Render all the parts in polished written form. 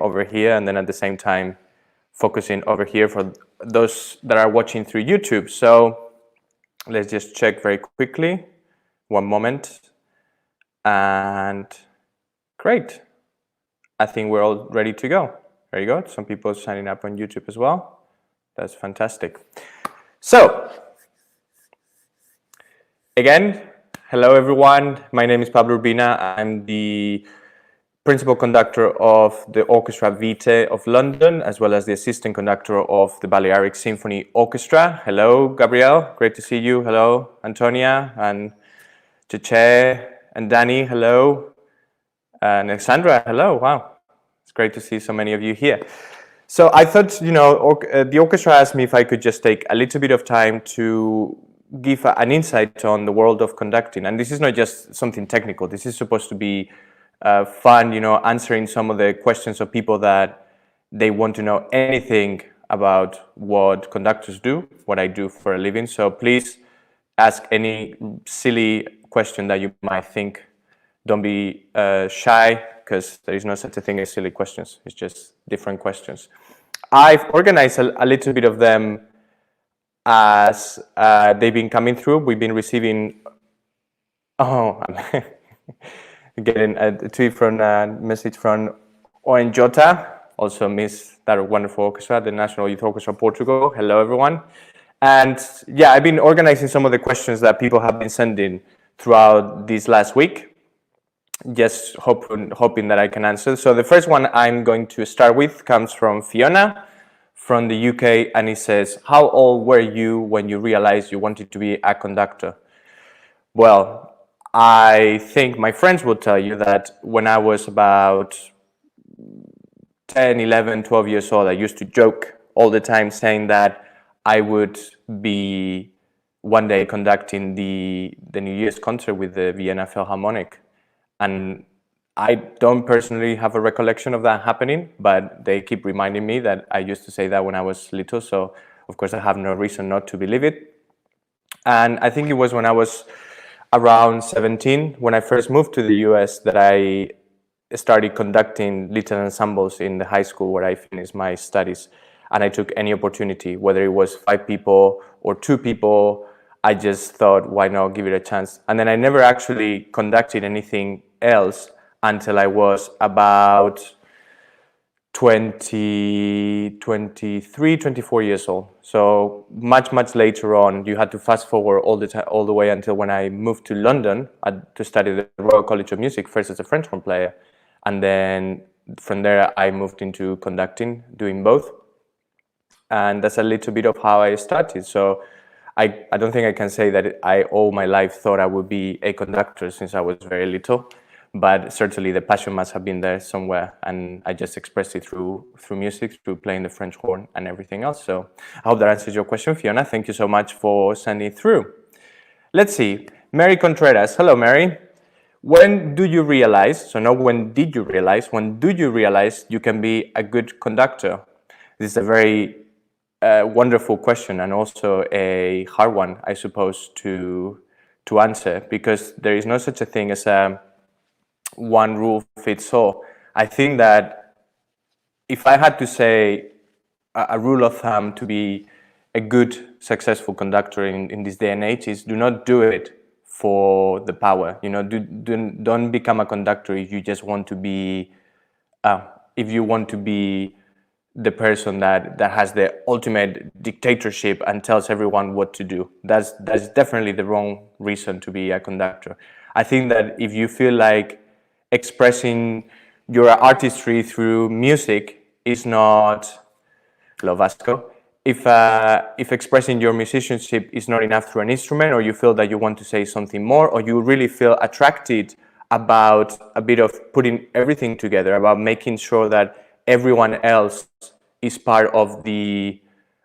over here, and then at the same time focusing over here for those that are watching through YouTube. So let's just check very quickly. One moment. And great. I think we're all ready to go. Very good. Some people are signing up on YouTube as well. That's fantastic. So, again, hello everyone. My name is Pablo Urbina. I'm the principal conductor of the Orchestra Vitae of London, as well as the assistant conductor of the Balearic Symphony Orchestra. Hello, Gabriel. Great to see you. Hello, Antonia and Cheche and Danny. Hello. And Alexandra. Hello. Wow. It's great to see so many of you here. So I thought, the orchestra asked me if I could just take a little bit of time to give an insight on the world of conducting. And this is not just something technical. This is supposed to be fun, answering some of the questions of people that they want to know anything about what conductors do, what I do for a living. So please ask any silly question that you might think. Don't be shy, because there is no such a thing as silly questions. It's just different questions. I've organized a little bit of them as they've been coming through. We've been receiving, I'm getting a tweet from a message from Oenjota, also miss that wonderful orchestra, the National Youth Orchestra Portugal. Hello, everyone. And yeah, I've been organizing some of the questions that people have been sending throughout this last week. Just hoping that I can answer. So the first one I'm going to start with comes from Fiona from the UK, and it says, how old were you when you realized you wanted to be a conductor? Well, I think my friends will tell you that when I was about 10, 11, 12 years old, I used to joke all the time saying that I would be one day conducting the New Year's concert with the Vienna Philharmonic. And I don't personally have a recollection of that happening, but they keep reminding me that I used to say that when I was little. So, of course, I have no reason not to believe it. And I think it was when I was around 17, when I first moved to the US, that I started conducting little ensembles in the high school where I finished my studies. And I took any opportunity, whether it was 5 people or 2 people. I just thought, why not give it a chance? And then I never actually conducted anything else until I was about 23, 24 years old. So much later on. You had to fast forward all the way until when I moved to London to study the Royal College of Music, first as a French horn player. And then from there, I moved into conducting, doing both. And that's a little bit of how I started. So I don't think I can say that I all my life thought I would be a conductor since I was very little, but certainly the passion must have been there somewhere, and I just expressed it through music, through playing the French horn and everything else. So I hope that answers your question, Fiona. Thank you so much for sending it through. Let's see. Mary Contreras. Hello, Mary. When do you realize, so not when did you realize, when do you realize you can be a good conductor? This is a very wonderful question, and also a hard one, I suppose, to answer, because there is no such a thing as a one rule fits all. I think that if I had to say a rule of thumb to be a good, successful conductor in this day and age is, do not do it for the power. Don't become a conductor if you just want to be, the person that has the ultimate dictatorship and tells everyone what to do. That's definitely the wrong reason to be a conductor. I think that if you feel like expressing your artistry through music is not, hello Vasco, if expressing your musicianship is not enough through an instrument, or you feel that you want to say something more, or you really feel attracted about a bit of putting everything together, about making sure that everyone else is part of the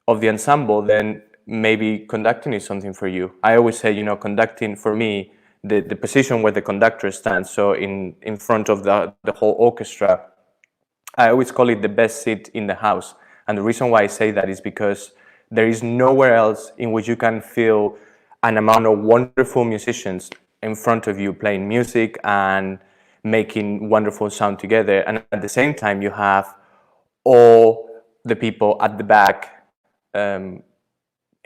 ensemble, then maybe conducting is something for you. I always say, conducting for me, the position where the conductor stands, so in front of the whole orchestra, I always call it the best seat in the house. And the reason why I say that is because there is nowhere else in which you can feel an amount of wonderful musicians in front of you playing music and making wonderful sound together. And at the same time, you have all the people at the back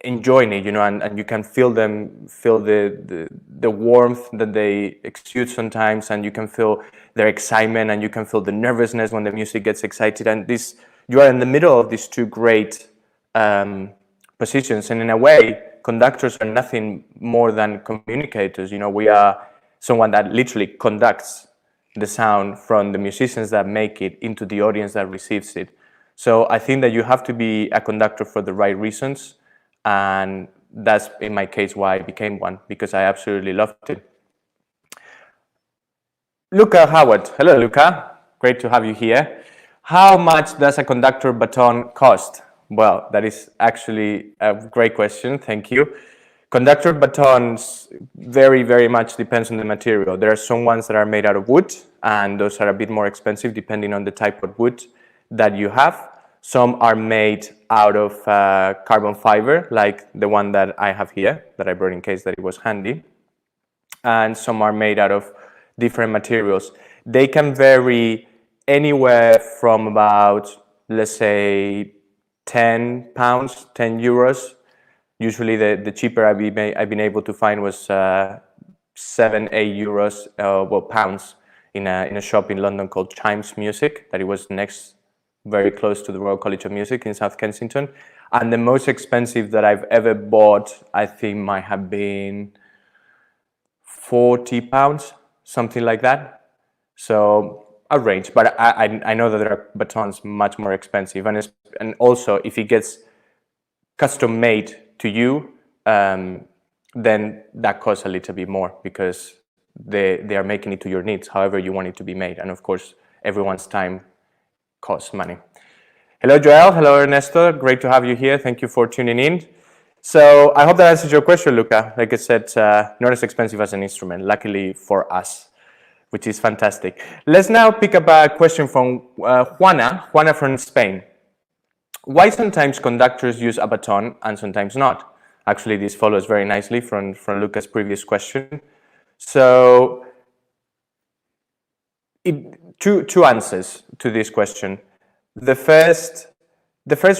enjoying it, and you can feel them, feel the warmth that they exude sometimes, and you can feel their excitement, and you can feel the nervousness when the music gets excited. And you are in the middle of these two great positions, and in a way, conductors are nothing more than communicators. We are someone that literally conducts the sound from the musicians that make it into the audience that receives it. So I think that you have to be a conductor for the right reasons, and that's in my case why I became one, because I absolutely loved it. Luca Howard. Hello, Luca. Great to have you here. How much does a conductor baton cost? Well, that is actually a great question. Thank you. Conductor batons very, very much depends on the material. There are some ones that are made out of wood, and those are a bit more expensive depending on the type of wood that you have. Some are made out of carbon fiber, like the one that I have here, that I brought in case that it was handy. And some are made out of different materials. They can vary anywhere from about, let's say, 10 pounds, 10 euros. Usually the cheaper I've been able to find was 7, 8 euros, pounds, in a shop in London called Chimes Music, that it was next, very close to the Royal College of Music in South Kensington. And the most expensive that I've ever bought, I think, might have been 40 pounds, something like that. So a range, but I know that there are batons much more expensive, and also if it gets custom made to you, then that costs a little bit more, because they are making it to your needs, however you want it to be made. And of course, everyone's time costs money. Hello, Joel. Hello, Ernesto. Great to have you here. Thank you for tuning in. So I hope that answers your question, Luca. Like I said, not as expensive as an instrument, luckily for us, which is fantastic. Let's now pick up a question from Juana from Spain. Why sometimes conductors use a baton and sometimes not? Actually, this follows very nicely from Luca's previous question. So two answers to this question. The first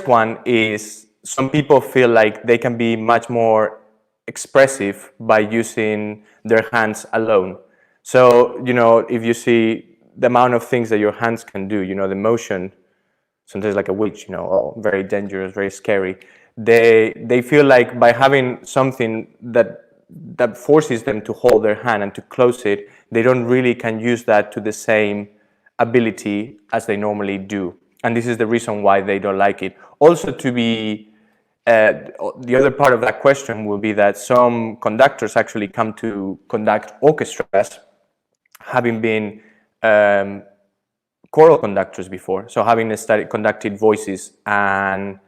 one is, some people feel like they can be much more expressive by using their hands alone. So, if you see the amount of things that your hands can do, the motion, sometimes like a witch, very dangerous, very scary. They feel like by having something that forces them to hold their hand and to close it, they don't really can use that to the same ability as they normally do. And this is the reason why they don't like it. Also, the other part of that question will be that some conductors actually come to conduct orchestras, having been choral conductors before, so having conducted voices and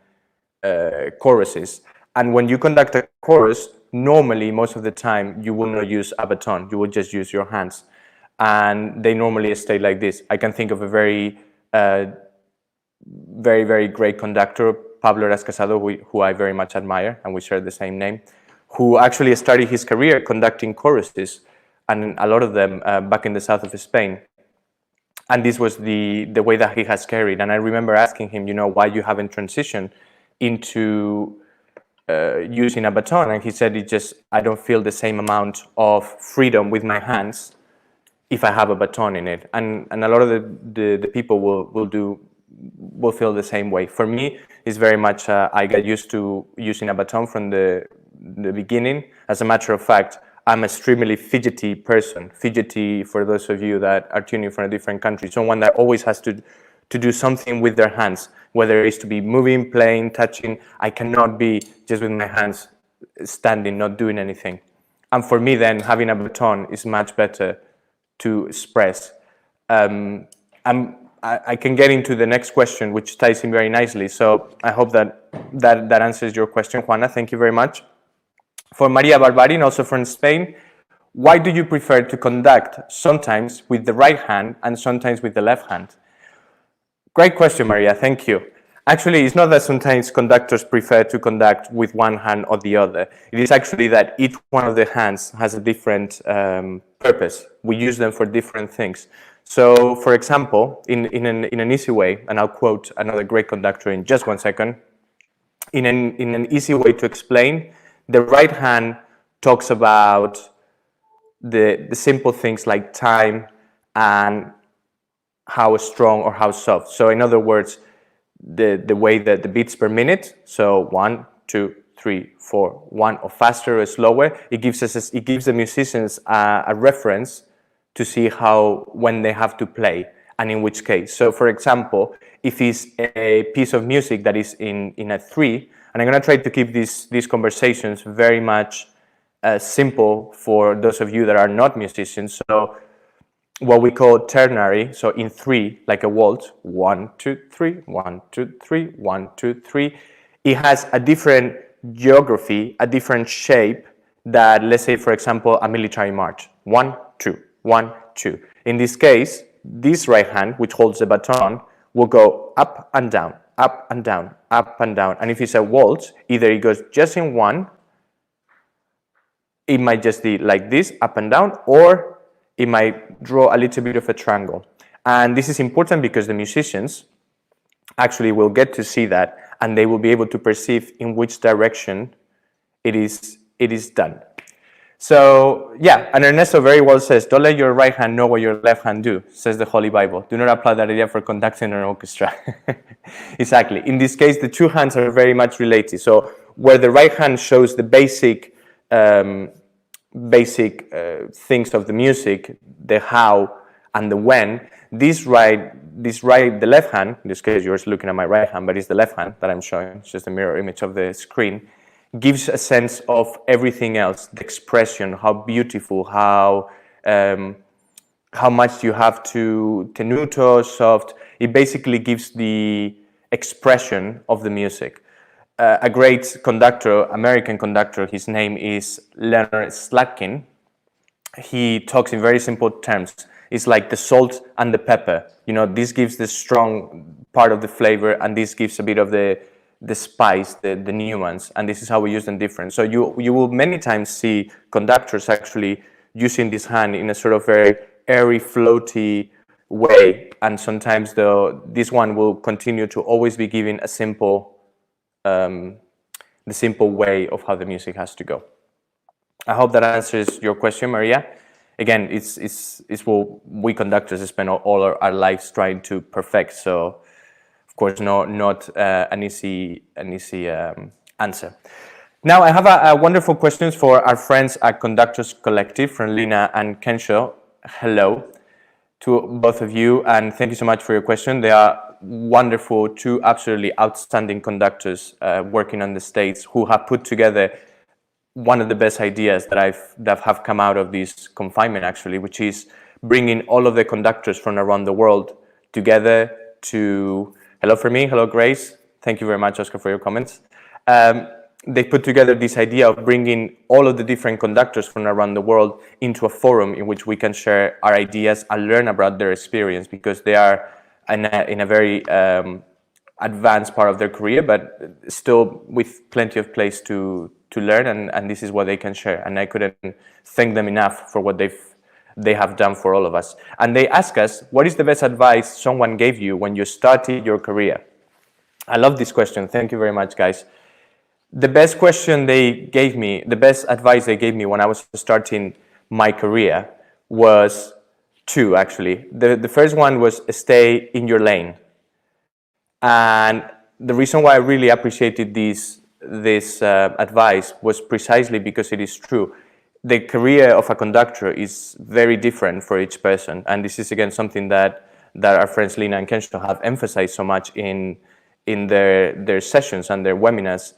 choruses. And when you conduct a chorus, normally, most of the time, you will not use a baton, you will just use your hands. And they normally stay like this. I can think of a very, very great conductor, Pablo Urbina, who I very much admire, and we share the same name, who actually started his career conducting choruses, and a lot of them back in the south of Spain. And this was the way that he has carried. And I remember asking him, why you haven't transitioned into using a baton? And he said, I don't feel the same amount of freedom with my hands if I have a baton in it. And a lot of the people will feel the same way. For me, it's very much, I got used to using a baton from the beginning. As a matter of fact, I'm an extremely fidgety person. Fidgety, for those of you that are tuning from a different country, someone that always has to do something with their hands, whether it's to be moving, playing, touching. I cannot be just with my hands standing, not doing anything. And for me then, having a baton is much better to express. I can get into the next question, which ties in very nicely. So I hope that answers your question, Juana. Thank you very much. For Maria Barbarin, also from Spain, why do you prefer to conduct sometimes with the right hand and sometimes with the left hand? Great question, Maria. Thank you. Actually, it's not that sometimes conductors prefer to conduct with one hand or the other. It is actually that each one of the hands has a different purpose. We use them for different things. So, for example, in an easy way, and I'll quote another great conductor in just 1 second, in an easy way to explain, the right hand talks about the simple things like time and how strong or how soft. So in other words, the way that the beats per minute, so 1, 2, 3, 4, 1, or faster or slower, it gives the musicians a reference to see when they have to play and in which case. So for example, if it's a piece of music that is in a 3, and I'm going to try to keep these conversations very much simple for those of you that are not musicians. So what we call ternary, so in 3, like a waltz, 1, 2, 3, 1, 2, 3, 1, 2, 3. It has a different geography, a different shape that, let's say, for example, a military march. 1, 2, 1, 2. In this case, this right hand, which holds the baton, will go up and down, up and down, up and down. And if it's a waltz, either it goes just in 1, it might just be like this, up and down, or it might draw a little bit of a triangle. And this is important because the musicians actually will get to see that, and they will be able to perceive in which direction it is done. So yeah, and Ernesto very well says, don't let your right hand know what your left hand do, says the Holy Bible. Do not apply that idea for conducting an orchestra. Exactly. In this case, the two hands are very much related. So where the right hand shows the basic things of the music, the how and the when, the left hand, in this case you're looking at my right hand, but it's the left hand that I'm showing, it's just a mirror image of the screen, gives a sense of everything else, the expression, how beautiful, how much you have to tenuto, soft. It basically gives the expression of the music. A great conductor, American conductor, his name is Leonard Slatkin. He talks in very simple terms. It's like the salt and the pepper. You know, this gives the strong part of the flavor, and this gives a bit of the spice, the nuance, and this is how we use them different. So you will many times see conductors actually using this hand in a sort of very airy, floaty way, and sometimes this one will continue to always be giving a the simple way of how the music has to go. I hope that answers your question, Maria. Again, it's what we conductors spend all our lives trying to perfect. So, of course, not an easy answer. Now, I have a wonderful questions for our friends at Conductors Collective from Lina and Kensho. Hello to both of you, and thank you so much for your question. They are wonderful, two absolutely outstanding conductors working on the States who have put together one of the best ideas that have come out of this confinement, actually, which is bringing all of the conductors from around the world together to... Hello for me, hello Grace. Thank you very much, Oscar, for your comments. They put together this idea of bringing all of the different conductors from around the world into a forum in which we can share our ideas and learn about their experience, because they are in a very advanced part of their career, but still with plenty of place to learn, and this is what they can share. And I couldn't thank them enough for what they have done for all of us. And they ask us, what is the best advice someone gave you when you started your career? I love this question. Thank you very much, guys. The best question they gave me, the best advice they gave me when I was starting my career was two, actually. The first one was stay in your lane. And the reason why I really appreciated this advice was precisely because it is true. The career of a conductor is very different for each person. And this is, again, something that our friends Lina and Kensho have emphasized so much in their sessions and their webinars.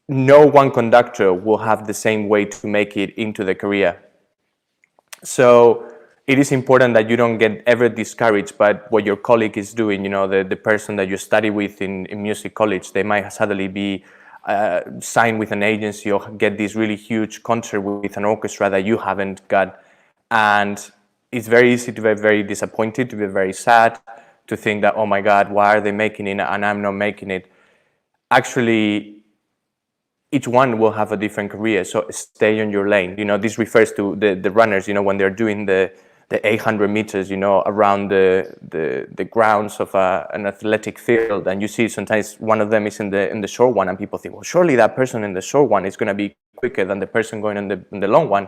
No one conductor will have the same way to make it into the career. So it is important that you don't get ever discouraged by what your colleague is doing. You know, the person that you study with in music college, they might suddenly be signed with an agency or get this really huge concert with an orchestra that you haven't got. And it's very easy to be very disappointed, to be very sad, to think that, oh my God, why are they making it and I'm not making it. Actually, each one will have a different career, so stay in your lane. This refers to the runners, when they're doing the 800 meters, around the grounds of an athletic field, and you see sometimes one of them is in the short one, and people think, well, surely that person in the short one is going to be quicker than the person going in the long one.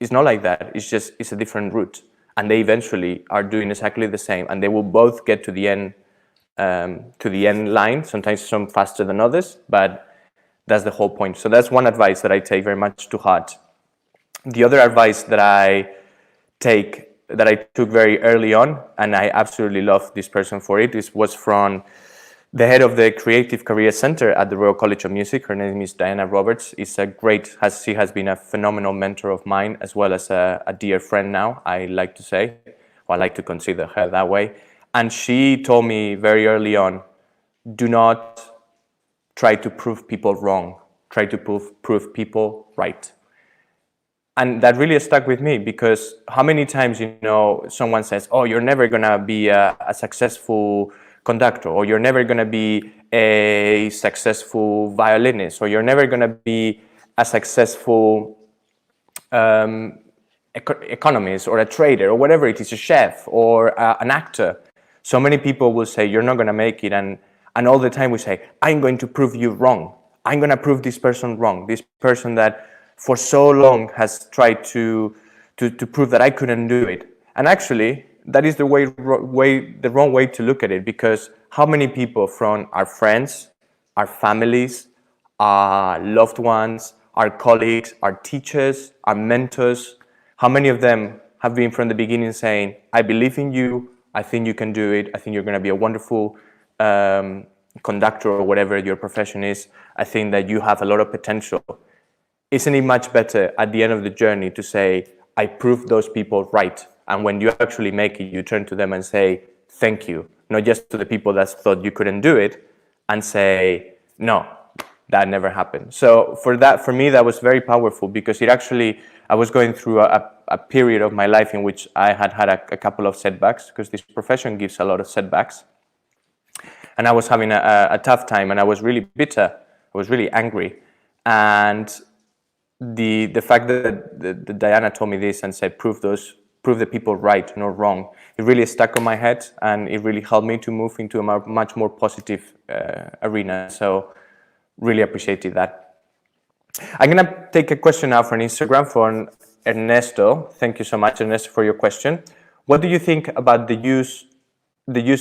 It's not like that. It's a different route, and they eventually are doing exactly the same, and they will both get to the end line. Sometimes some faster than others, but that's the whole point. So that's one advice that I take very much to heart. The other advice that I took very early on, and I absolutely love this person for it, was from the head of the Creative Career Center at the Royal College of Music. Her name is Diana Roberts. She has been a phenomenal mentor of mine, as well as a dear friend now, I like to say, or I like to consider her that way. And she told me very early on, do not try to prove people wrong. Try to prove people right. And that really stuck with me, because how many times, someone says, oh, you're never going to be a successful conductor, or you're never going to be a successful violinist, or you're never going to be a successful economist or a trader or whatever it is, a chef or an actor. So many people will say, you're not going to make it. And all the time we say, I'm going to prove you wrong. I'm going to prove this person wrong. This person that for so long has tried to prove that I couldn't do it. And actually, that is the wrong way to look at it, because how many people from our friends, our families, our loved ones, our colleagues, our teachers, our mentors, how many of them have been from the beginning saying, I believe in you, I think you can do it, I think you're going to be a wonderful conductor or whatever your profession is, I think that you have a lot of potential. Isn't it much better at the end of the journey to say, I proved those people right? And when you actually make it, you turn to them and say, thank you. Not just to the people that thought you couldn't do it, and say, no, that never happened. So for me, that was very powerful, because I was going through a period of my life in which I had a couple of setbacks, because this profession gives a lot of setbacks. And I was having a tough time, and I was really bitter. I was really angry. And the fact that Diana told me this and said, prove the people right, not wrong, it really stuck on my head, and it really helped me to move into a much more positive arena. So really appreciated that. I'm going to take a question now from Instagram from Ernesto. Thank you so much, Ernesto, for your question. What do you think about the use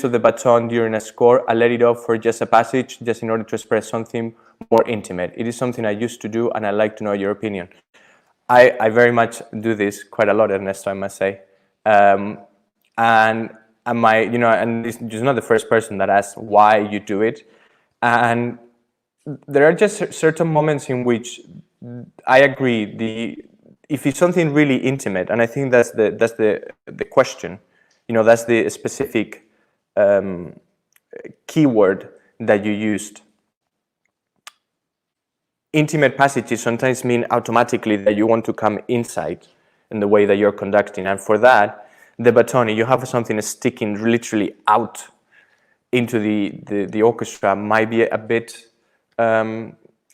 of the baton during a score? I let it off for just a passage, just in order to express something more intimate. It is something I used to do, and I'd like to know your opinion. I very much do this quite a lot, Ernesto, I must say. And this is not the first person that asks why you do it. And there are just certain moments in which I agree. If it's something really intimate, and I think that's the question, that's the specific keyword that you used. Intimate passages sometimes mean automatically that you want to come inside in the way that you're conducting, and for that, the baton, you have something sticking literally out into the orchestra, might be a bit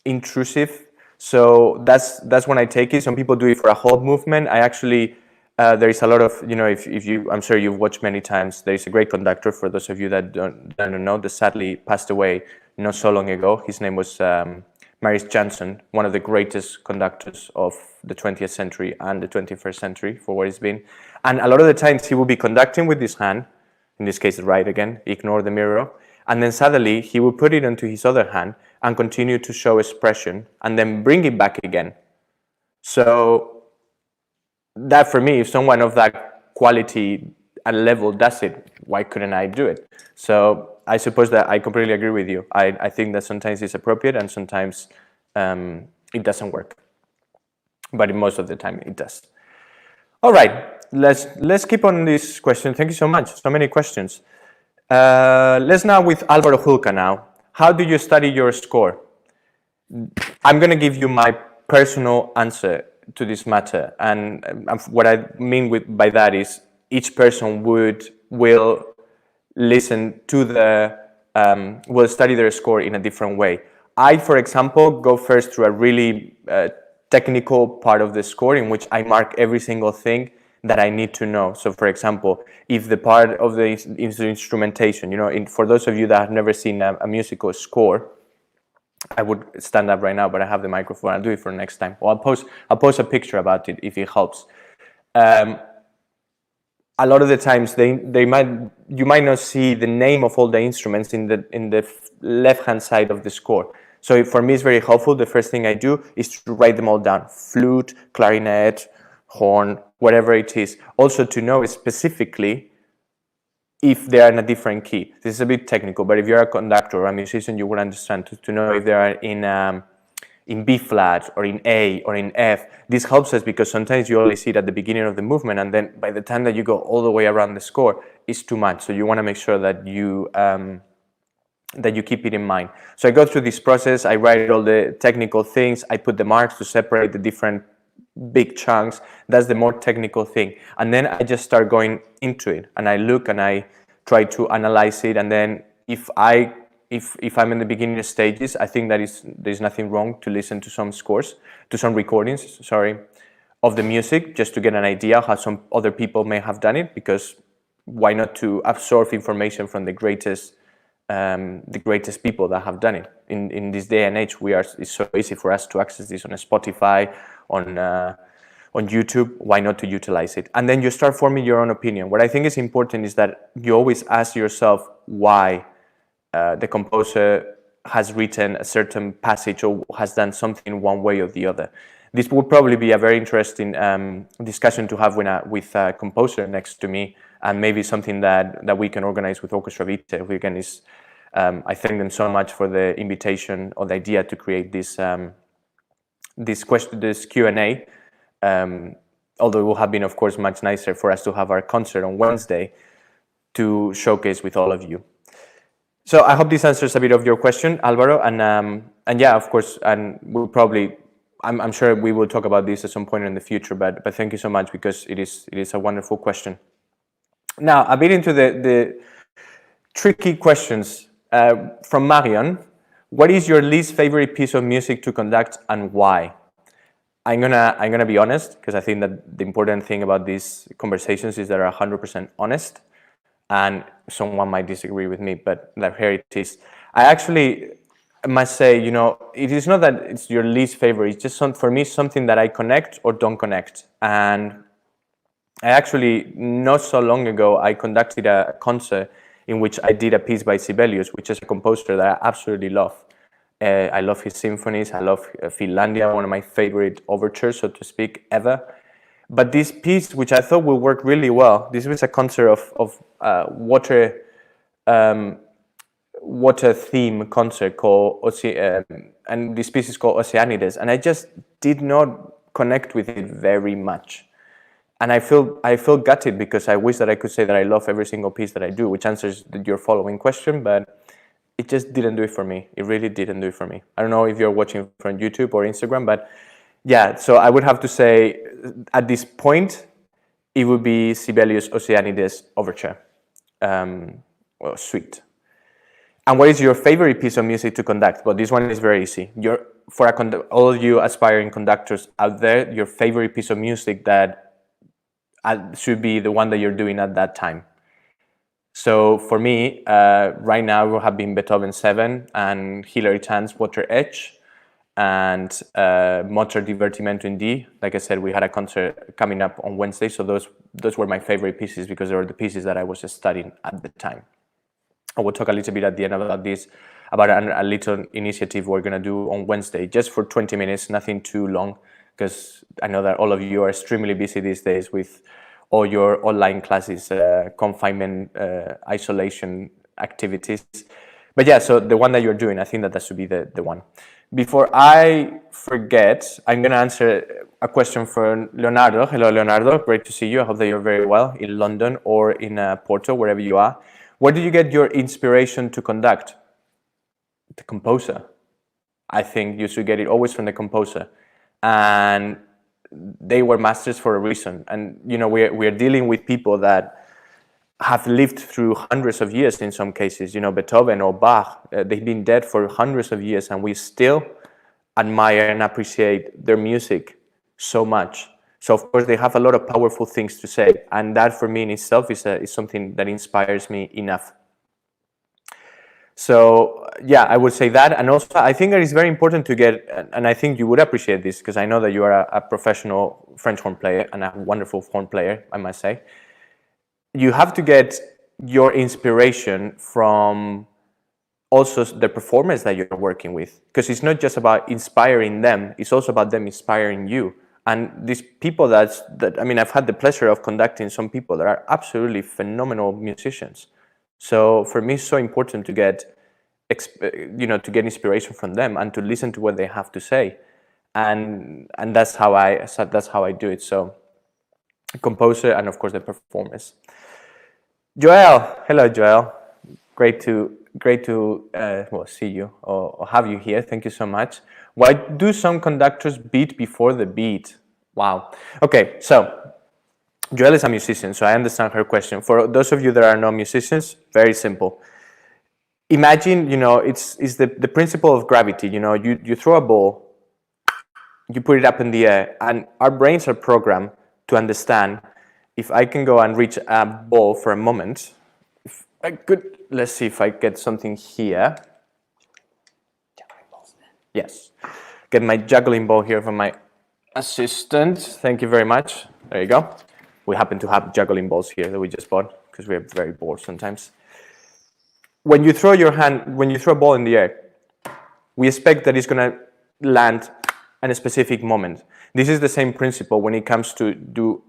intrusive. So that's when I take it. Some people do it for a whole movement. I actually there is a lot of, I'm sure you've watched many times. There is a great conductor, for those of you that don't know, that sadly passed away not so long ago. His name was Maurice Janson, one of the greatest conductors of the 20th century and the 21st century for what it's been. And a lot of the times he will be conducting with his hand, in this case right again, ignore the mirror, and then suddenly he will put it onto his other hand and continue to show expression and then bring it back again. So that, for me, if someone of that quality and level does it, why couldn't I do it? So I suppose that I completely agree with you. I think that sometimes it's appropriate and sometimes it doesn't work. But most of the time it does. All right, let's keep on this question. Thank you so much. So many questions. Let's now with Alvaro Hulka now. How do you study your score? I'm going to give you my personal answer to this matter. And what I mean by that is each person will listen to will study their score in a different way. I, for example, go first through a really technical part of the score in which I mark every single thing that I need to know. So, for example, if the part of the instrumentation, for those of you that have never seen a musical score, I would stand up right now, but I have the microphone. I'll do it for next time. Or I'll post a picture about it if it helps. A lot of the times you might not see the name of all the instruments in the left hand side of the score. So for me, it's very helpful. The first thing I do is to write them all down: flute, clarinet, horn, whatever it is. Also to know specifically if they are in a different key. This is a bit technical, but if you're a conductor or a musician, you will understand to know if they are in B flat or in A or in F. This helps us because sometimes you only see it at the beginning of the movement, and then by the time that you go all the way around the score, it's too much. So you want to make sure that you keep it in mind. So I go through this process. I write all the technical things. I put the marks to separate the different big chunks. That's the more technical thing, and then I just start going into it, and I look and I try to analyze it. And then if I'm in the beginning stages, I think that there's nothing wrong to listen to some recordings, of the music, just to get an idea how some other people may have done it, because why not to absorb information from the greatest people that have done it. In this day and age, it's so easy for us to access this on Spotify, on YouTube. Why not to utilize it? And then you start forming your own opinion. What I think is important is that you always ask yourself why the composer has written a certain passage or has done something one way or the other. This would probably be a very interesting discussion to have with a composer next to me, and maybe something that we can organize with Orchestra Vitae. Again, I thank them so much for the invitation or the idea to create this Q&A. Although it would have been, of course, much nicer for us to have our concert on Wednesday to showcase with all of you. So I hope this answers a bit of your question, Alvaro, and yeah, of course, and I'm sure we will talk about this at some point in the future, but thank you so much, because it is a wonderful question. Now, a bit into the tricky questions from Marion. What is your least favorite piece of music to conduct, and why? I'm gonna be honest, because I think that the important thing about these conversations is that they're 100% honest. And someone might disagree with me, but here it is. I actually must say, it is not that it's your least favorite. It's just for me, something that I connect or don't connect. And I actually, not so long ago, I conducted a concert in which I did a piece by Sibelius, which is a composer that I absolutely love. I love his symphonies. I love Finlandia, one of my favorite overtures, so to speak, ever. But this piece, which I thought would work really well, this was a concert of water theme concert called and this piece is called Oceanides, and I just did not connect with it very much. And I feel gutted, because I wish that I could say that I love every single piece that I do, which answers your following question, but it just didn't do it for me. It really didn't do it for me. I don't know if you're watching from YouTube or Instagram, but yeah, so I would have to say at this point, it would be Sibelius Oceanides Overture, suite. And what is your favorite piece of music to conduct? Well, this one is very easy. For all of you aspiring conductors out there, your favorite piece of music that should be the one that you're doing at that time. So for me, right now, we have been Beethoven 7 and Hilary Tan's Water Edge, and Mozart Divertimento in D. Like I said, we had a concert coming up on Wednesday, so those were my favorite pieces, because they were the pieces that I was studying at the time. I will talk a little bit at the end about this, about a little initiative we're going to do on Wednesday, just for 20 minutes, nothing too long, because I know that all of you are extremely busy these days with all your online classes, confinement, isolation activities. But yeah, so the one that you're doing, I think that should be the one. Before I forget, I'm going to answer a question for Leonardo. Hello, Leonardo. Great to see you. I hope that you're very well in London or in Porto, wherever you are. Where do you get your inspiration to conduct? The composer. I think you should get it always from the composer. And they were masters for a reason. And, we're dealing with people that have lived through hundreds of years in some cases. Beethoven or Bach, they've been dead for hundreds of years, and we still admire and appreciate their music so much. So of course they have a lot of powerful things to say, and that for me in itself is something that inspires me enough. So yeah, I would say that. And also I think that it's very important to get, and I think you would appreciate this because I know that you are a professional French horn player and a wonderful horn player, I must say. You have to get your inspiration from also the performers that you're working with, because it's not just about inspiring them, it's also about them inspiring you. And these people I mean, I've had the pleasure of conducting some people that are absolutely phenomenal musicians. So for me, it's so important to get, to get inspiration from them and to listen to what they have to say, and that's how I do it. So, composer and of course the performers. Joel, hello, Joel. Great to see you or have you here. Thank you so much. Why do some conductors beat before the beat? Wow. Okay, so Joelle is a musician, so I understand her question. For those of you that are not musicians, very simple. Imagine, it's the principle of gravity. You throw a ball, you put it up in the air, and our brains are programmed to understand, if I can go and reach a ball for a moment, if I could, let's see if I get something here. Yes, get my juggling ball here from my assistant. Thank you very much. There you go. We happen to have juggling balls here that we just bought because we're very bored sometimes. When you throw a ball in the air, we expect that it's going to land at a specific moment. This is the same principle when it comes to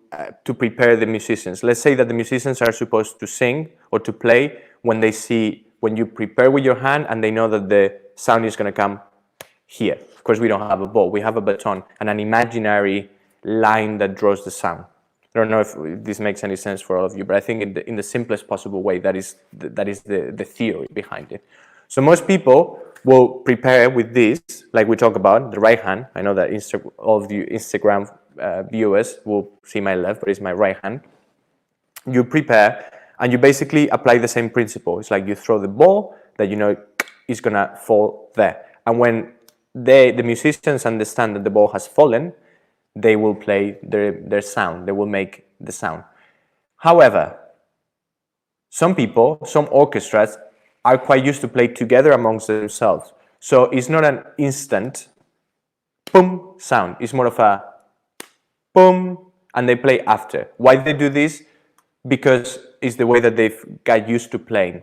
prepare the musicians. Let's say that the musicians are supposed to sing or to play when you prepare with your hand and they know that the sound is going to come here. Of course, we don't have a ball. We have a baton and an imaginary line that draws the sound. I don't know if this makes any sense for all of you, but I think in the simplest possible way, that is the theory behind it. So most people will prepare with this, like we talk about, the right hand. I know that all of you Instagram viewers will see my left, but it's my right hand. You prepare, and you basically apply the same principle. It's like you throw the ball that you know is going to fall there. And when the musicians understand that the ball has fallen, they will play their sound. They will make the sound. However, some orchestras are quite used to play together amongst themselves. So it's not an instant boom sound. It's more of a boom, and they play after. Why they do this? Because it's the way that they've got used to playing.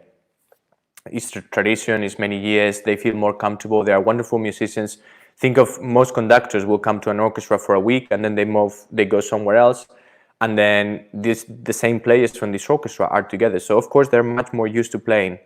It's tradition, it's many years, they feel more comfortable, they are wonderful musicians. Think of most conductors will come to an orchestra for a week and then they go somewhere else, and then the same players from this orchestra are together. So of course they're much more used to playing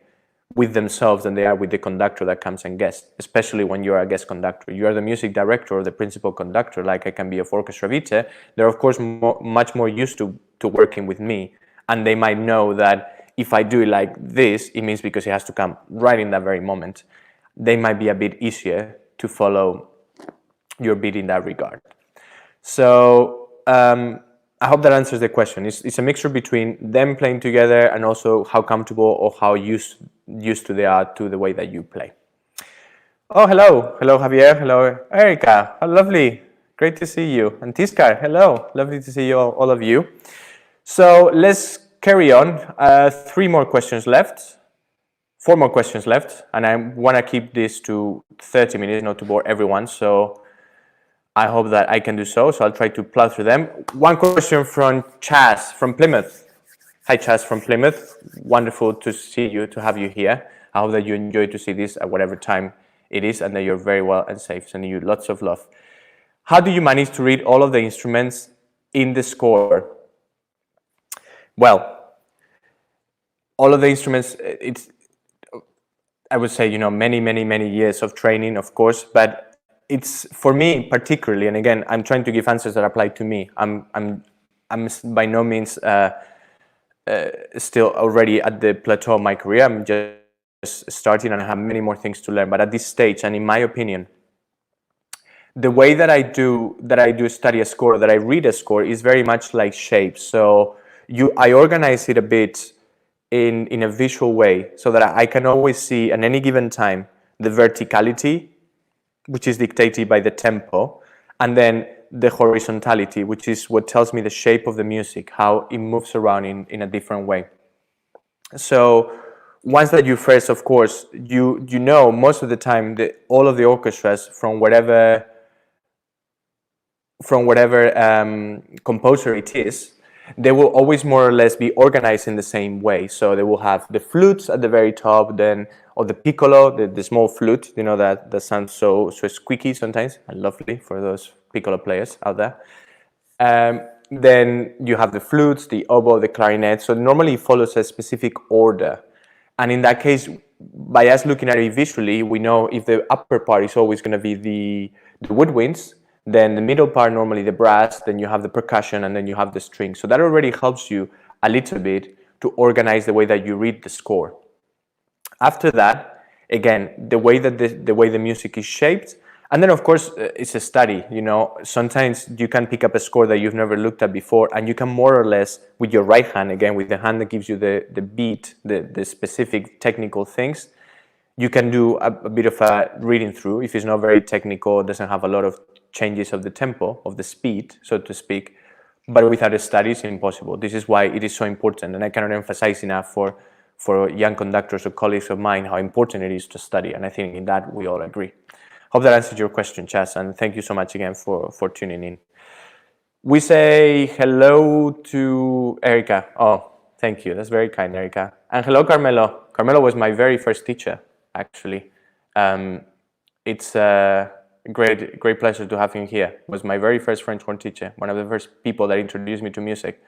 with themselves than they are with the conductor that comes and guest, especially when you're a guest conductor. You are the music director or the principal conductor, like I can be of Orchestra Vitae. They're of course much more used to working with me, and they might know that if I do it like this, it means because it has to come right in that very moment. They might be a bit easier to follow your beat in that regard. So I hope that answers the question. It's a mixture between them playing together and also how comfortable or how used to they are to the way that you play. Oh, hello. Hello, Javier. Hello, Erica. How lovely. Great to see you. And Tiskar, hello. Lovely to see you, all of you. So let's carry on. 4 more questions left, and I want to keep this to 30 minutes, not to bore everyone. So I hope that I can do so. So I'll try to plow through them. One question from Chas from Plymouth. Hi, Chas from Plymouth. Wonderful to see you, to have you here. I hope that you enjoy to see this at whatever time it is, and that you're very well and safe. Sending you lots of love. How do you manage to read all of the instruments in the score? Well, all of the instruments, I would say, many years of training, of course, but it's, for me particularly, and again, I'm trying to give answers that apply to me. I'm by no means still already at the plateau of my career. I'm just starting and I have many more things to learn. But at this stage, and in my opinion, the way that I do study a score, that I read a score, is very much like shapes. So I organize it a bit in a visual way, so that I can always see at any given time the verticality, which is dictated by the tempo, and then the horizontality, which is what tells me the shape of the music, how it moves around in a different way. So once that you first, of course, you know most of the time that all of the orchestras from whatever composer it is, they will always more or less be organized in the same way. So they will have the flutes at the very top, then, or the piccolo, the small flute, you know, that sounds so squeaky sometimes and lovely for those piccolo players out there. Then you have the flutes, the oboe, the clarinet. So normally it follows a specific order. And in that case, by us looking at it visually, we know if the upper part is always going to be the woodwinds, then the middle part, normally the brass, then you have the percussion, and then you have the strings. So that already helps you a little bit to organize the way that you read the score. After that, again, the way that the way the music is shaped, and then of course it's a study. You know, sometimes you can pick up a score that you've never looked at before, and you can more or less, with your right hand, again, with the hand that gives you the beat, the specific technical things, you can do a bit of a reading through. If it's not very technical, it doesn't have a lot of changes of the tempo, of the speed, so to speak, but without a study it's impossible. This is why it is so important, and I cannot emphasize enough for young conductors or colleagues of mine how important it is to study, and I think in that we all agree. Hope that answered your question, Chas, and thank you so much again for tuning in. We say hello to Erica. Oh, thank you. That's very kind, Erica. And hello, Carmelo. Carmelo was my very first teacher, actually. It's a great pleasure to have him here. He was my very first French horn teacher, one of the first people that introduced me to music.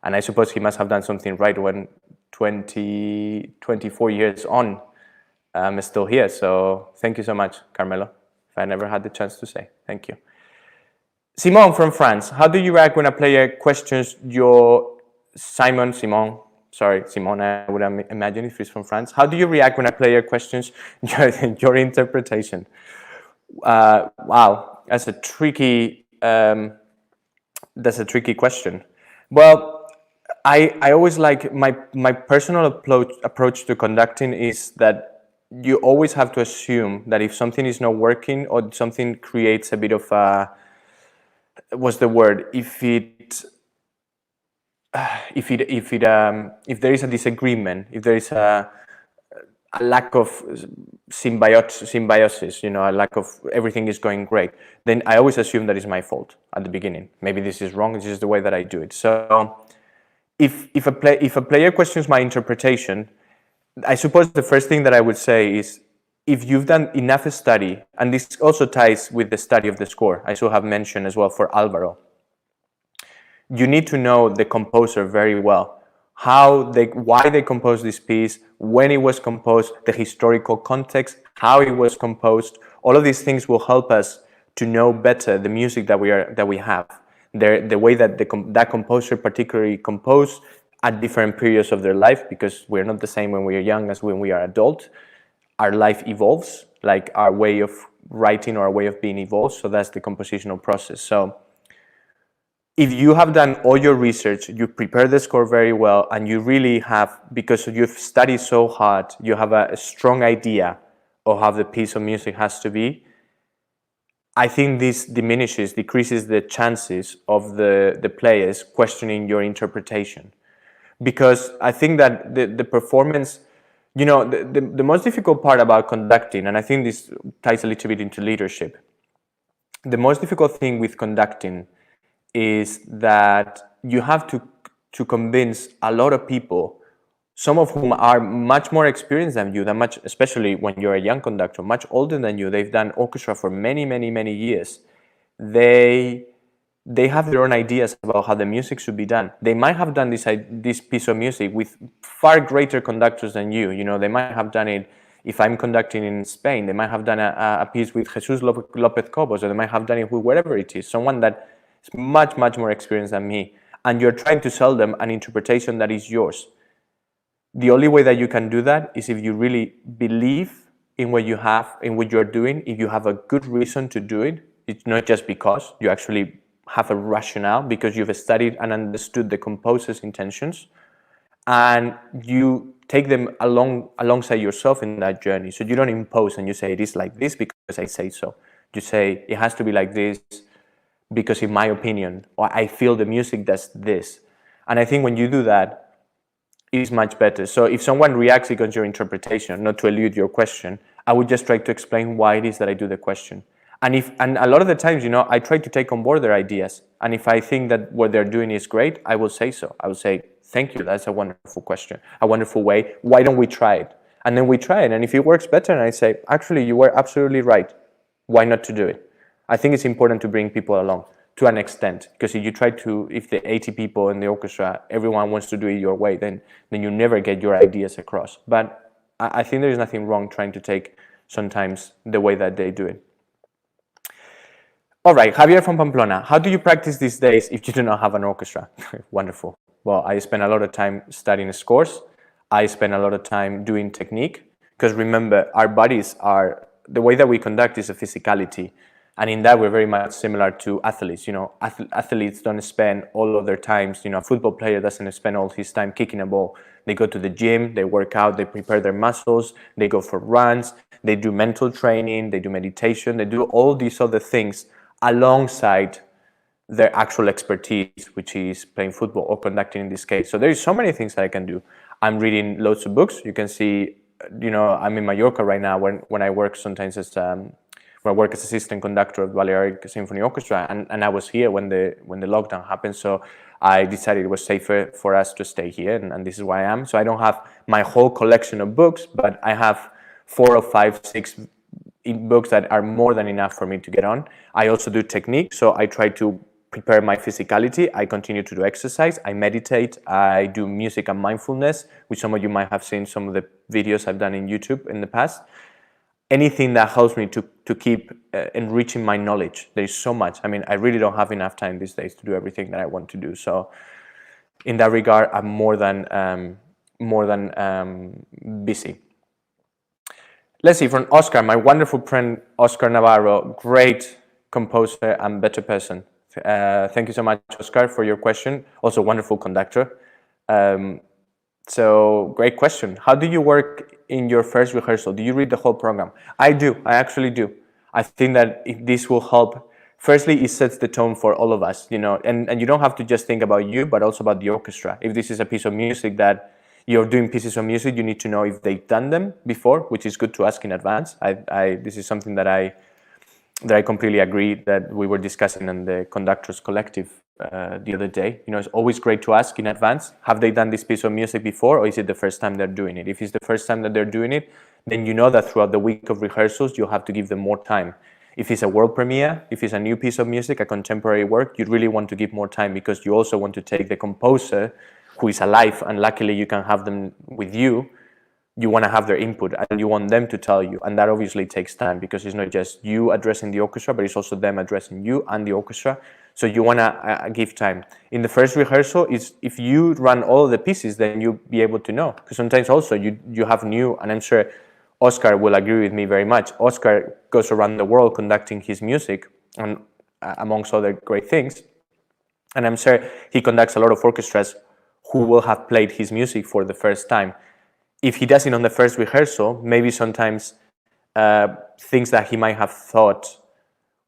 And I suppose he must have done something right when 24 years on, I'm still here. So thank you so much, Carmelo. If I never had the chance to say, thank you. Simon from France, how do you react when a player questions your Simon, I would imagine if he's from France. How do you react when a player questions your interpretation? Wow, that's a tricky question. Well, I always like my personal approach to conducting is that you always have to assume that if something is not working or something creates a bit of a, what's the word? If there is a disagreement, if there is a lack of symbiosis, you know, a lack of everything is going great, then I always assume that it's my fault at the beginning. Maybe this is wrong. This is the way that I do it. So if a player questions my interpretation, I suppose the first thing that I would say is, if you've done enough study, and this also ties with the study of the score, I should have mentioned as well for Alvaro, you need to know the composer very well, why they composed this piece, when it was composed, the historical context, how it was composed. All of these things will help us to know better the music that we have, the way that that composer particularly composed at different periods of their life, because we're not the same when we are young as when we are adult. Our life evolves, like our way of writing or our way of being evolves. So that's the compositional process. So if you have done all your research, you prepare the score very well, and you really have, because you've studied so hard, you have a strong idea of how the piece of music has to be, I think this decreases the chances of the players questioning your interpretation. Because I think that the performance, you know, the most difficult part about conducting, and I think this ties a little bit into leadership, the most difficult thing with conducting is that you have to convince a lot of people, some of whom are much more experienced than you, especially when you're a young conductor, much older than you. They've done orchestra for many years. They have their own ideas about how the music should be done. They might have done this piece of music with far greater conductors than you. You know, they might have done it, if I'm conducting in Spain, they might have done a piece with Jesus Lopez Cobos, or they might have done it with whatever it is, someone that is much more experienced than me. And you're trying to sell them an interpretation that is yours. The only way that you can do that is if you really believe in what you have, in what you're doing, if you have a good reason to do it. It's not just because you actually have a rationale, because you've studied and understood the composer's intentions, and you take them alongside yourself in that journey. So you don't impose and you say it is like this because I say so. You say it has to be like this because in my opinion, or I feel the music does this. And I think when you do that, it's much better. So if someone reacts against your interpretation, not to elude your question, I would just try to explain why it is that I do the question. And a lot of the times, I try to take on board their ideas. And if I think that what they're doing is great, I will say so. I will say, thank you, that's a wonderful question, a wonderful way. Why don't we try it? And then we try it. And if it works better, and I say, actually, you were absolutely right. Why not to do it? I think it's important to bring people along to an extent, because if the 80 people in the orchestra, everyone wants to do it your way, then you never get your ideas across. But I think there is nothing wrong trying to take sometimes the way that they do it. All right, Javier from Pamplona, how do you practice these days if you do not have an orchestra? Wonderful. Well, I spend a lot of time studying scores. I spend a lot of time doing technique, because remember, our bodies are, the way that we conduct is a physicality. And in that, we're very much similar to athletes. Athletes don't spend all of their time, a football player doesn't spend all his time kicking a ball. They go to the gym, they work out, they prepare their muscles, they go for runs, they do mental training, they do meditation, they do all these other things alongside their actual expertise, which is playing football or conducting in this case. So there is so many things that I can do. I'm reading loads of books. You can see, I'm in Mallorca right now when I work sometimes as where I work as assistant conductor of the Balearic Symphony Orchestra, and I was here when the lockdown happened, so I decided it was safer for us to stay here, and this is why I am. So I don't have my whole collection of books, but I have 4 or 5, 6 books that are more than enough for me to get on. I also do technique, so I try to prepare my physicality. I continue to do exercise, I meditate, I do music and mindfulness, which some of you might have seen some of the videos I've done in YouTube in the past. Anything that helps me to keep enriching my knowledge. There's so much. I mean, I really don't have enough time these days to do everything that I want to do. So in that regard, I'm more than busy. Let's see, from Oscar, my wonderful friend Oscar Navarro, great composer and better person. Thank you so much, Oscar, for your question. Also, wonderful conductor. So, great question. How do you work in your first rehearsal? Do you read the whole program? I do. I actually do. I think that this will help. Firstly, it sets the tone for all of us, and you don't have to just think about you, but also about the orchestra. If this is a piece of music that you're doing pieces of music, you need to know if they've done them before, which is good to ask in advance. This is something that I completely agree that we were discussing in the Conductors Collective the other day. It's always great to ask in advance, have they done this piece of music before, or is it the first time they're doing it? If it's the first time that they're doing it, then you know that throughout the week of rehearsals, you'll have to give them more time. If it's a world premiere, if it's a new piece of music, a contemporary work, you really want to give more time, because you also want to take the composer who is alive, and luckily you can have them with you. You want to have their input and you want them to tell you, and that obviously takes time, because it's not just you addressing the orchestra, but it's also them addressing you and the orchestra. So you want to give time. In the first rehearsal, if you run all the pieces, then you'll be able to know, because sometimes also you have new, and I'm sure Oscar will agree with me very much. Oscar goes around the world conducting his music, and amongst other great things, and I'm sure he conducts a lot of orchestras who will have played his music for the first time. If he does it on the first rehearsal, maybe sometimes things that he might have thought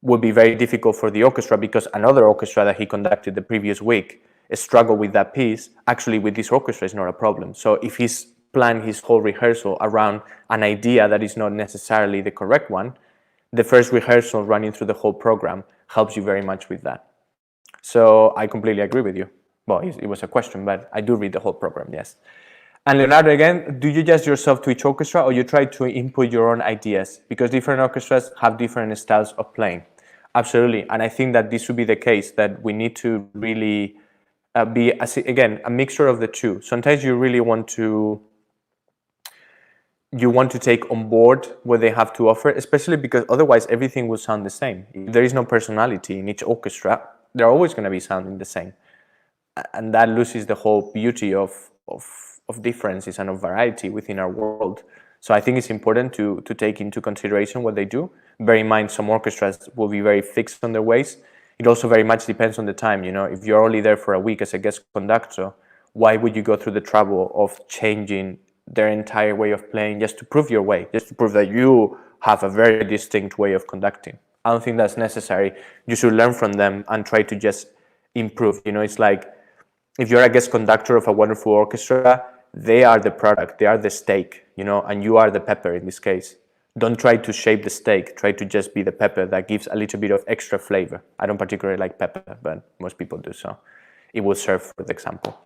would be very difficult for the orchestra, because another orchestra that he conducted the previous week struggled with that piece. Actually, with this orchestra, it's not a problem. So if he's planned his whole rehearsal around an idea that is not necessarily the correct one, the first rehearsal running through the whole program helps you very much with that. So I completely agree with you. Well, it was a question, but I do read the whole program, yes. And Leonardo, again, do you adjust yourself to each orchestra, or you try to input your own ideas? Because different orchestras have different styles of playing. Absolutely. And I think that this would be the case, that we need to really be, again, a mixture of the two. Sometimes you really want to take on board what they have to offer, especially because otherwise everything will sound the same. If there is no personality in each orchestra, they're always going to be sounding the same. And that loses the whole beauty of differences and of variety within our world. So I think it's important to take into consideration what they do. Bear in mind, some orchestras will be very fixed on their ways. It also very much depends on the time. If you're only there for a week as a guest conductor, why would you go through the trouble of changing their entire way of playing just to prove your way, just to prove that you have a very distinct way of conducting. I don't think that's necessary. You should learn from them and try to just improve. You know, it's like if you're a guest conductor of a wonderful orchestra, they are the product, they are the steak, you know, and you are the pepper in this case. Don't try to shape the steak, try to just be the pepper that gives a little bit of extra flavor. I don't particularly like pepper, but most people do, so it will serve for the example.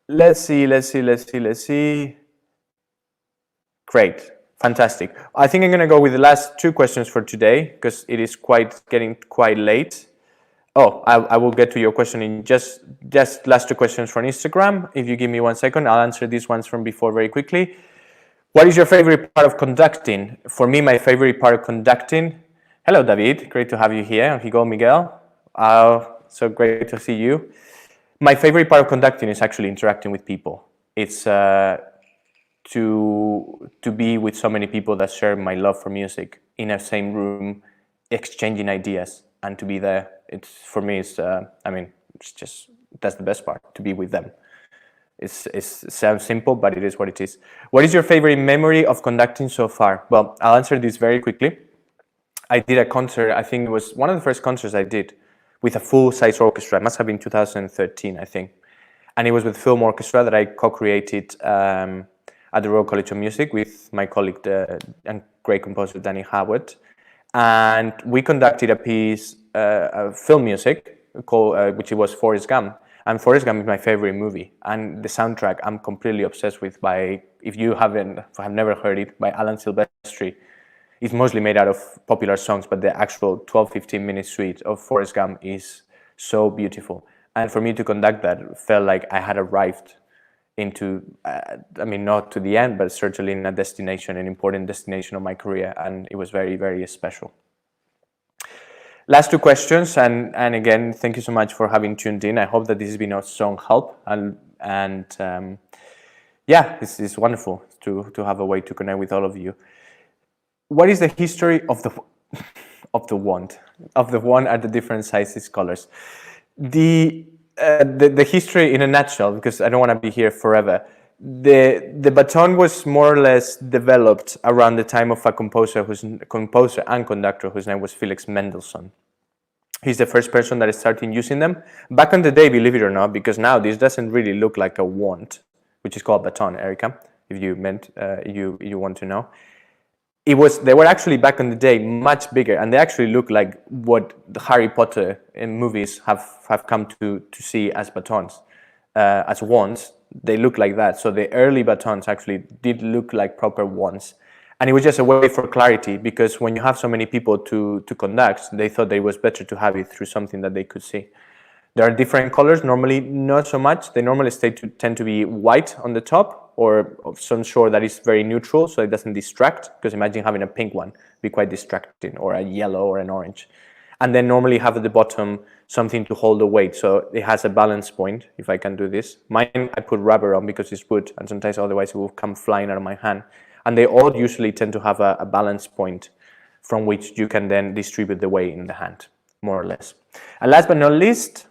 Let's see. Great, fantastic. I think I'm gonna go with the last two questions for today because it is getting quite late. Oh, I will get to your question in just last two questions from Instagram. If you give me 1 second, I'll answer these ones from before very quickly. What is your favorite part of conducting? For me, my favorite part of conducting. Hello, David. Great to have you here. Higo, Miguel. So great to see you. My favorite part of conducting is actually interacting with people. It's to be with so many people that share my love for music in a same room, exchanging ideas, and to be there. It's for me. It's it's just that's the best part, to be with them. It sounds simple, but it is what it is. What is your favorite memory of conducting so far? Well, I'll answer this very quickly. I did a concert. I think it was one of the first concerts I did with a full-size orchestra. It must have been 2013, I think. And it was with Film Orchestra that I co-created at the Royal College of Music with my colleague and great composer Danny Howard. And we conducted a piece of film music called, which was Forrest Gump. And Forrest Gump is my favorite movie. And the soundtrack I'm completely obsessed with if you have never heard it, by Alan Silvestri. It's mostly made out of popular songs, but the actual 12-15 minute suite of Forrest Gump is so beautiful. And for me to conduct that felt like I had arrived into, not to the end, but certainly in a destination, an important destination of my career. And it was very, very special. Last two questions, and again, thank you so much for having tuned in. I hope that this has been of some help, and yeah, this is wonderful to have a way to connect with all of you. What is the history of the wand at the different sizes, colors? The history in a nutshell, because I don't want to be here forever. The baton was more or less developed around the time of a composer and conductor whose name was Felix Mendelssohn. He's the first person that started using them. Back in the day, believe it or not, because now this doesn't really look like a wand, which is called baton, Erica, if you you want to know. They were actually back in the day much bigger, and they actually look like what the Harry Potter in movies have come to see as batons, as wands. They look like that. So the early batons actually did look like proper wands. And it was just a way for clarity, because when you have so many people to conduct, they thought that it was better to have it through something that they could see. There are different colors, normally not so much. They normally tend to be white on the top, or of some sort that is very neutral, so it doesn't distract, because imagine having a pink one, be quite distracting, or a yellow or an orange. And then normally have at the bottom something to hold the weight, so it has a balance point, if I can do this. Mine, I put rubber on because it's wood, and sometimes otherwise it will come flying out of my hand. And they all usually tend to have a balance point from which you can then distribute the weight in the hand, more or less. And last but not least,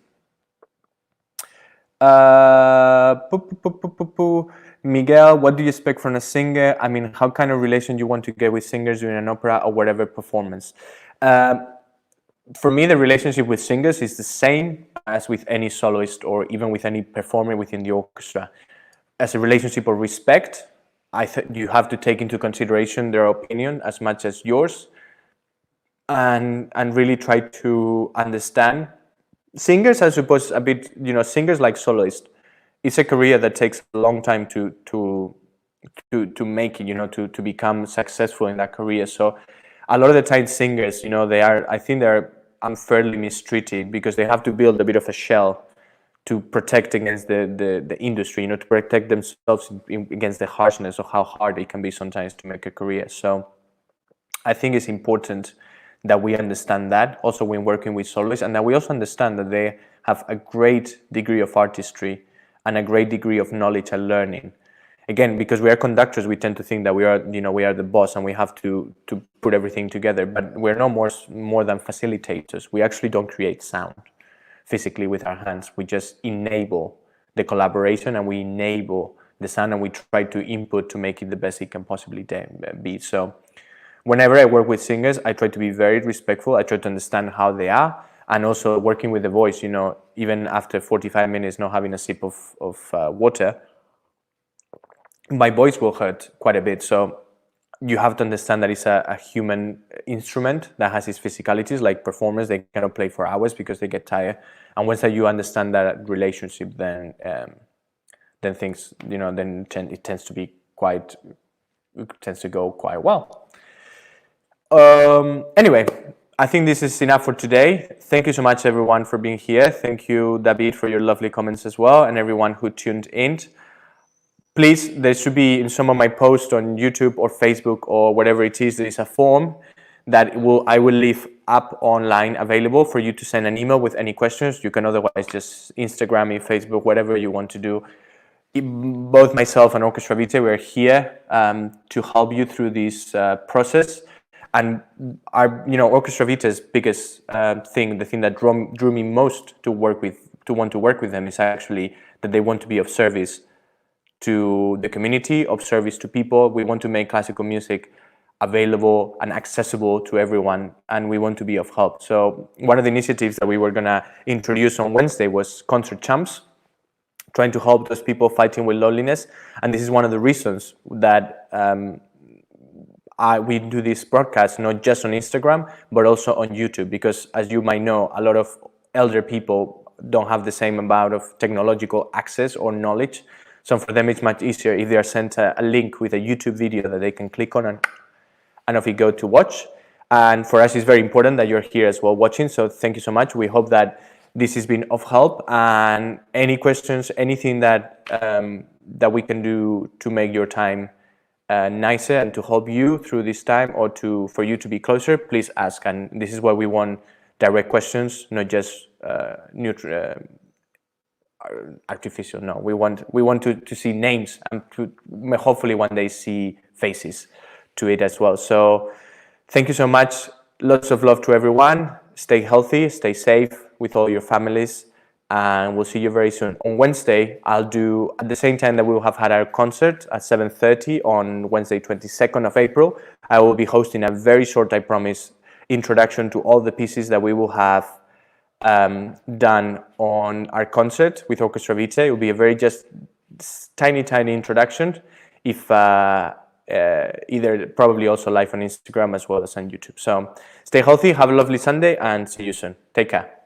Miguel, what do you expect from a singer? I mean, how kind of relation you want to get with singers during an opera or whatever performance? For me, the relationship with singers is the same as with any soloist or even with any performer within the orchestra. As a relationship of respect, you have to take into consideration their opinion as much as yours, and really try to understand. Singers, I suppose, a bit, singers like soloists, it's a career that takes a long time to make it, to become successful in that career. So a lot of the time singers, I think they're unfairly mistreated, because they have to build a bit of a shell to protect against the industry, to protect themselves against the harshness of how hard it can be sometimes to make a career. So I think it's important that we understand that also when working with soloists, and that we also understand that they have a great degree of artistry and a great degree of knowledge and learning. Again, because we are conductors, we tend to think that we are the boss and we have to put everything together, but we're no more than facilitators. We actually don't create sound physically with our hands. We just enable the collaboration, and we enable the sound, and we try to input to make it the best it can possibly be. So whenever I work with singers, I try to be very respectful. I try to understand how they are, and also working with the voice, you know, even after 45 minutes not having a sip of water, my voice will hurt quite a bit. So you have to understand that it's a human instrument that has its physicalities. Like performers, they cannot play for hours because they get tired. And once that you understand that relationship, then things, you know, then it tends to go quite well. Anyway, I think this is enough for today. Thank you so much, everyone, for being here. Thank you, David, for your lovely comments as well, and everyone who tuned in. Please, there should be in some of my posts on YouTube or Facebook or whatever it is, there is a form that I will leave up online available for you to send an email with any questions. You can otherwise just Instagram me, Facebook, whatever you want to do. Both myself and Orchestra Vitae, we're here to help you through this process. And our, you know, Orchestra Vitae's biggest thing, the thing that drew me most to want to work with them, is actually that they want to be of service to the community, of service to people. We want to make classical music available and accessible to everyone, and we want to be of help. So one of the initiatives that we were gonna introduce on Wednesday was Concert Champs, trying to help those people fighting with loneliness. And this is one of the reasons that we do this broadcast, not just on Instagram, but also on YouTube, because as you might know, a lot of elder people don't have the same amount of technological access or knowledge. So for them, it's much easier if they are sent a link with a YouTube video that they can click on and off you go to watch. And for us, it's very important that you're here as well watching. So thank you so much. We hope that this has been of help, and any questions, anything that that we can do to make your time nicer and to help you through this time, or for you to be closer, please ask. And this is why we want direct questions, not just artificial. No, we want to see names, and to hopefully one day see faces to it as well. So thank you so much. Lots of love to everyone. Stay healthy, stay safe with all your families, and we'll see you very soon. On Wednesday, I'll do, at the same time that we will have had our concert at 7:30 on Wednesday, 22nd of April, I will be hosting a very short, I promise, introduction to all the pieces that we will have done on our concert with Orchestra Vitae. It will be a very just tiny introduction, if either probably also live on Instagram as well as on YouTube. So stay healthy, have a lovely Sunday, and see you soon. Take care.